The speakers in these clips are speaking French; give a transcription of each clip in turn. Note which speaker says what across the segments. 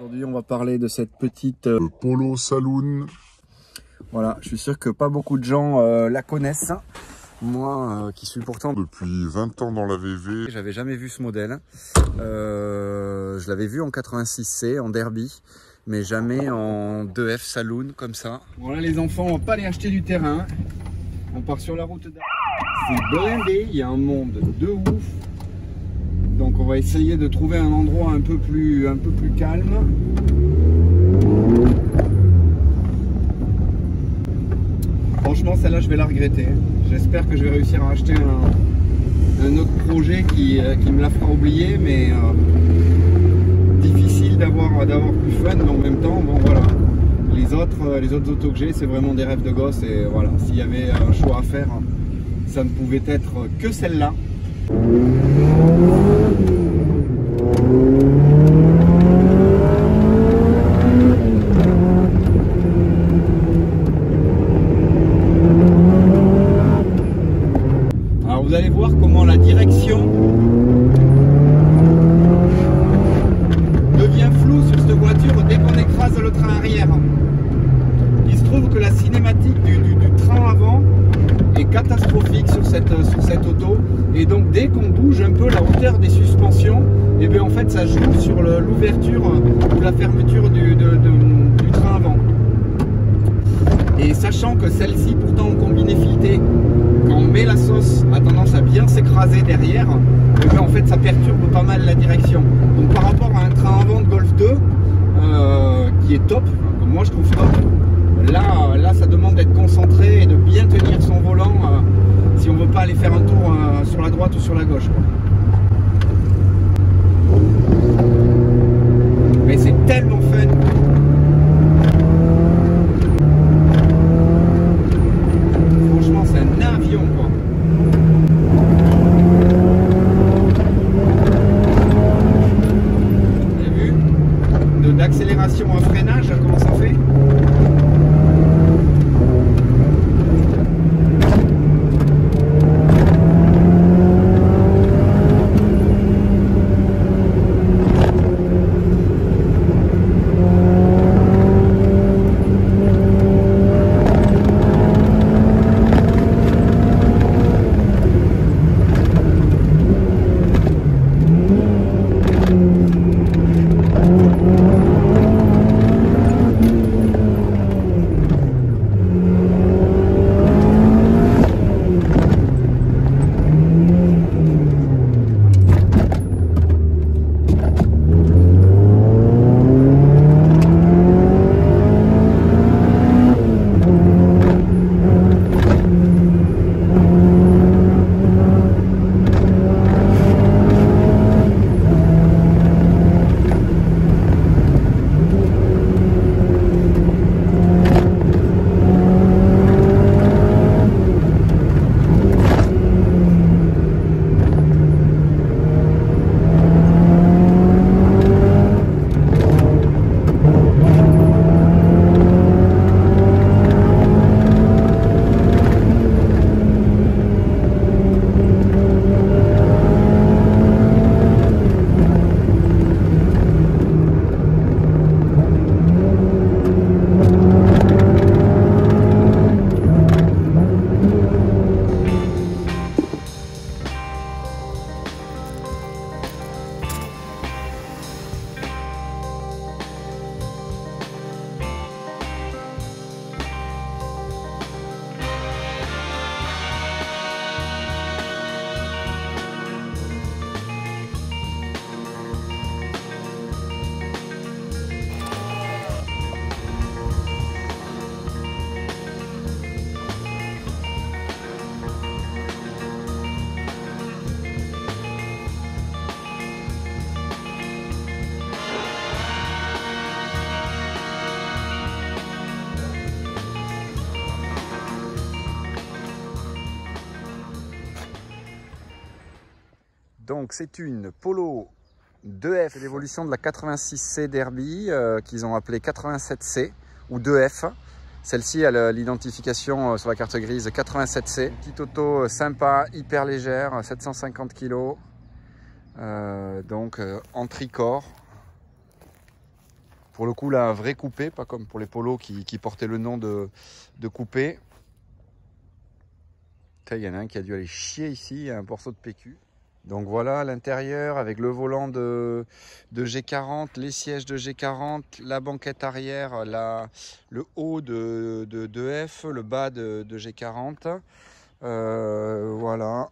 Speaker 1: Aujourd'hui, on va parler de cette petite Polo Saloon. Voilà, je suis sûr que pas beaucoup de gens la connaissent. Moi, qui suis pourtant
Speaker 2: depuis 20 ans dans la VV,
Speaker 1: j'avais jamais vu ce modèle. Je l'avais vu en 86C, en derby, mais jamais en 2F Saloon comme ça. Voilà les enfants, on va pas aller acheter du terrain. On part sur la route d'Arles. C'est blindé, il y a un monde de ouf. Donc on va essayer de trouver un endroit un peu plus calme. Franchement, celle-là, je vais la regretter. J'espère que je vais réussir à acheter un autre projet qui me la fera oublier, mais difficile d'avoir plus fun, mais en même temps, bon voilà. Les autres autos que j'ai, c'est vraiment des rêves de gosse, et voilà, s'il y avait un choix à faire, ça ne pouvait être que celle-là. Alors vous allez voir comment la direction devient floue sur cette voiture dès qu'on écrase le train arrière. Il se trouve que la cinématique du train avant est catastrophique sur cette auto, et donc dès qu'on bouge un peu la hauteur des suspensions, et bien en fait ça joue sur l'ouverture ou la fermeture du train avant. Et sachant que celle-ci, pourtant en combiné fileté, quand on met la sauce, a tendance à bien s'écraser derrière, et bien en fait ça perturbe pas mal la direction. Donc par rapport à un train avant de Golf 2 qui est top, que moi je trouve top, là ça demande d'être concentré et de bien tenir son volant si on veut pas aller faire un tour sur la droite ou sur la gauche, quoi. Mais c'est tellement fun. Franchement, c'est un avion, quoi. Vous avez vu? D'accélération à freinage, comment ça fait? Donc c'est une Polo 2F, l'évolution de la 86C Derby qu'ils ont appelée 87C ou 2F. Celle-ci a l'identification sur la carte grise 87C. Petite auto sympa, hyper légère, 750 kg. Donc en tricorps.
Speaker 3: Pour le coup là un vrai coupé, pas comme pour les polos qui portaient le nom de coupé. Il y en a un qui a dû aller chier ici, il y a un morceau de PQ. Donc voilà l'intérieur avec le volant de G40, les sièges de G40, la banquette arrière, le haut de F, le bas de G40. Voilà.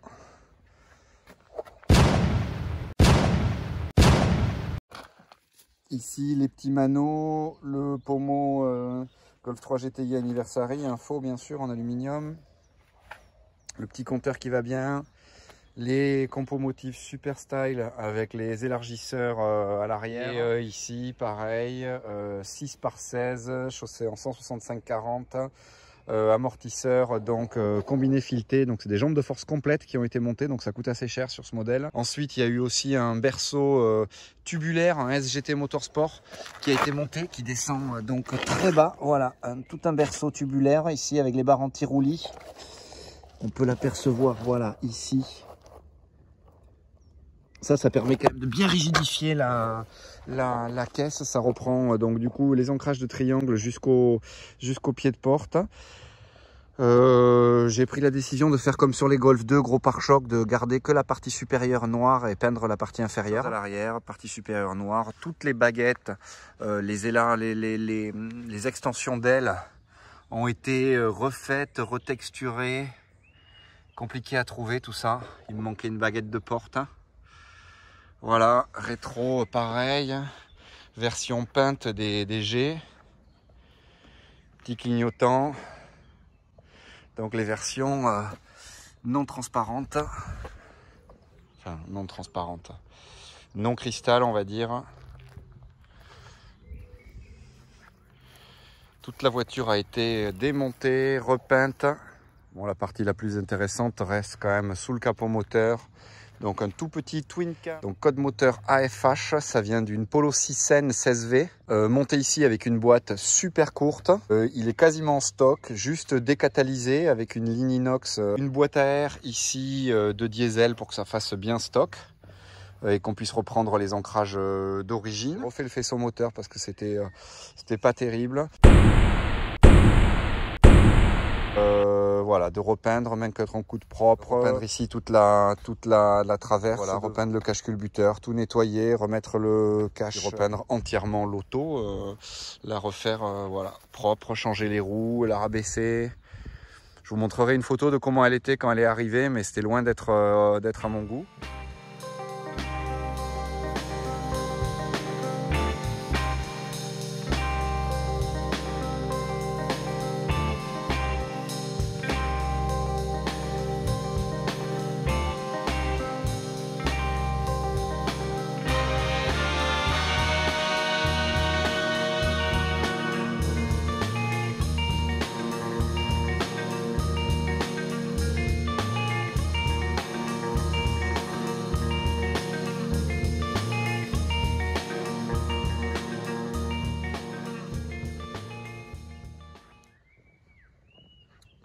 Speaker 3: Ici les petits manos, le pommeau Golf 3 GTI Anniversary, un faux bien sûr en aluminium. Le petit compteur qui va bien. Les compos motifs super style avec les élargisseurs à l'arrière. Et ici pareil, 6x16, chaussée en 165/40. Amortisseur donc combiné fileté, donc c'est des jambes de force complètes qui ont été montées, donc ça coûte assez cher sur ce modèle. Ensuite il y a eu aussi un berceau tubulaire, un SGT Motorsport qui a été monté, qui descend donc très bas. Voilà, tout un berceau tubulaire ici avec les barres anti-roulis. On peut l'apercevoir, voilà, ici. Ça permet quand même de bien rigidifier la caisse. Ça reprend donc du coup les ancrages de triangle jusqu'au pied de porte. J'ai pris la décision de faire comme sur les Golf 2, gros pare-choc, de garder que la partie supérieure noire et peindre la partie inférieure. À l'arrière, partie supérieure noire. Toutes les baguettes, les extensions d'ailes ont été refaites, retexturées. Compliqué à trouver tout ça. Il me manquait une baguette de porte. Voilà, rétro pareil, version peinte des G, petit clignotant, donc les versions non transparentes, enfin non transparentes, non cristal on va dire. Toute la voiture a été démontée, repeinte. Bon, la partie la plus intéressante reste quand même sous le capot moteur. Donc un tout petit twin cam, donc code moteur AFH, ça vient d'une Polo 6N 16V, monté ici avec une boîte super courte. Il est quasiment en stock, juste décatalysé avec une ligne inox, une boîte à air ici de diesel pour que ça fasse bien stock et qu'on puisse reprendre les ancrages d'origine. On refait le faisceau moteur parce que c'était pas terrible. Voilà, de repeindre, même qu'être en coup de propre, repeindre ici toute la traverse, voilà, repeindre le cache culbuteur, tout nettoyer, remettre le cache, repeindre entièrement l'auto, la refaire voilà, propre, changer les roues, la rabaisser. Je vous montrerai une photo de comment elle était quand elle est arrivée, mais c'était loin d'être à mon goût.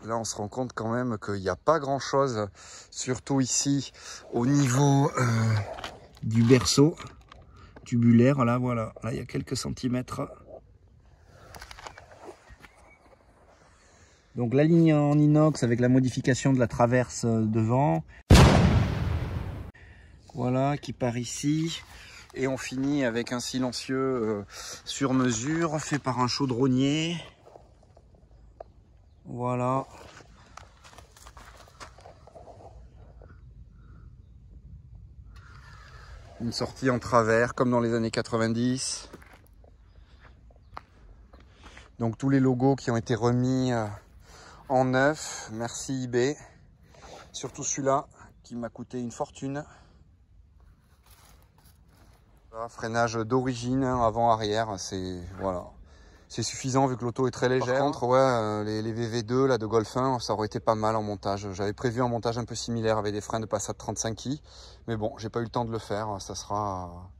Speaker 3: Là, on se rend compte quand même qu'il n'y a pas grand-chose, surtout ici, au niveau du berceau tubulaire. Là, voilà, là, il y a quelques centimètres. Donc, la ligne en inox avec la modification de la traverse devant. Voilà, qui part ici. Et on finit avec un silencieux sur mesure, fait par un chaudronnier. Voilà. Une sortie en travers comme dans les années 90. Donc tous les logos qui ont été remis en neuf. Merci eBay. Surtout celui-là qui m'a coûté une fortune. Voilà, freinage d'origine, avant-arrière, c'est voilà. C'est suffisant vu que l'auto est très légère. Par contre, ouais, les VV2 là, de Golf 1, ça aurait été pas mal en montage. J'avais prévu un montage un peu similaire avec des freins de Passat 35i. Mais bon, j'ai pas eu le temps de le faire. Ça sera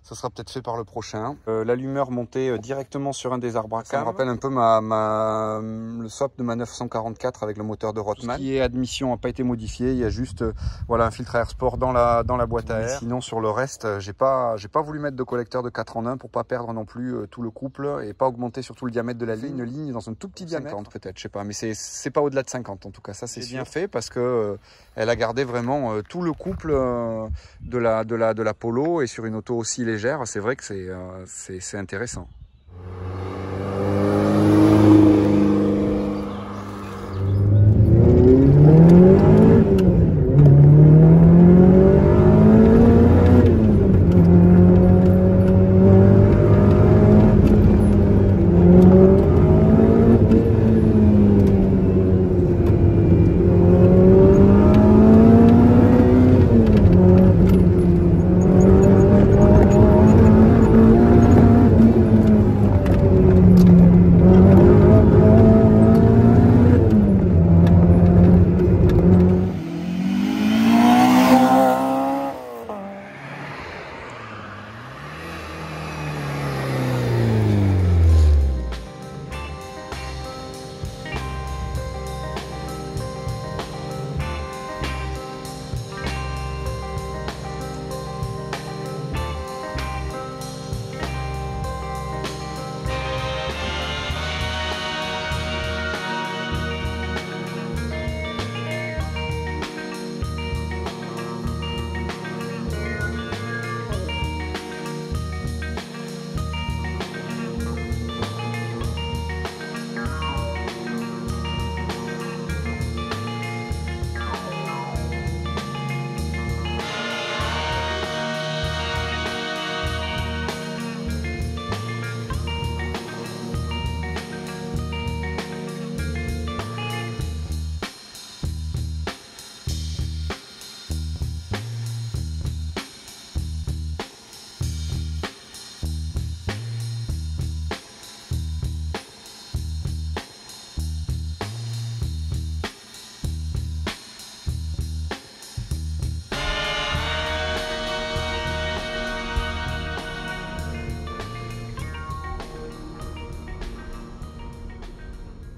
Speaker 3: Ça sera peut-être fait par le prochain. L'allumeur monté directement sur un des arbres à cam. Ça me rappelle un peu le SOP de ma 944 avec le moteur de Rothman. Tout ce qui est admission n'a pas été modifié. Il y a juste voilà, un filtre à air sport dans la boîte à air. Sinon sur le reste, j'ai pas voulu mettre de collecteur de 4 en 1 pour pas perdre non plus tout le couple et pas augmenter surtout le diamètre de la ligne. Une ligne dans un tout petit diamètre. 50 peut-être, je sais pas. Mais c'est pas au-delà de 50 en tout cas. Ça c'est bien fait parce que elle a gardé vraiment tout le couple de la Polo et sur une auto aussi légère. C'est vrai que c'est intéressant.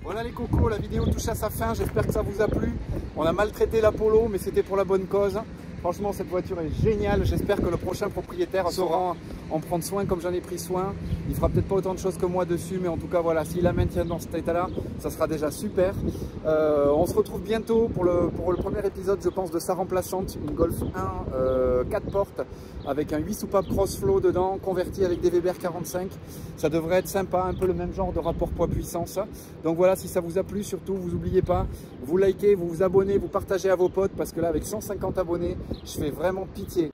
Speaker 3: Voilà les cocos, la vidéo touche à sa fin, j'espère que ça vous a plu. On a maltraité la Polo, mais c'était pour la bonne cause. Franchement, cette voiture est géniale. J'espère que le prochain propriétaire saura en prendre soin comme j'en ai pris soin. Il fera peut-être pas autant de choses que moi dessus, mais en tout cas, voilà, s'il la maintient dans cet état-là, ça sera déjà super. On se retrouve bientôt pour le premier épisode, je pense, de sa remplaçante, une Golf 1 4 portes avec un 8 soupapes Crossflow dedans, converti avec des Weber 45. Ça devrait être sympa, un peu le même genre de rapport poids-puissance. Donc voilà, si ça vous a plu, surtout, vous n'oubliez pas, vous likez, vous vous abonnez, vous partagez à vos potes, parce que là, avec 150 abonnés, je fais vraiment pitié.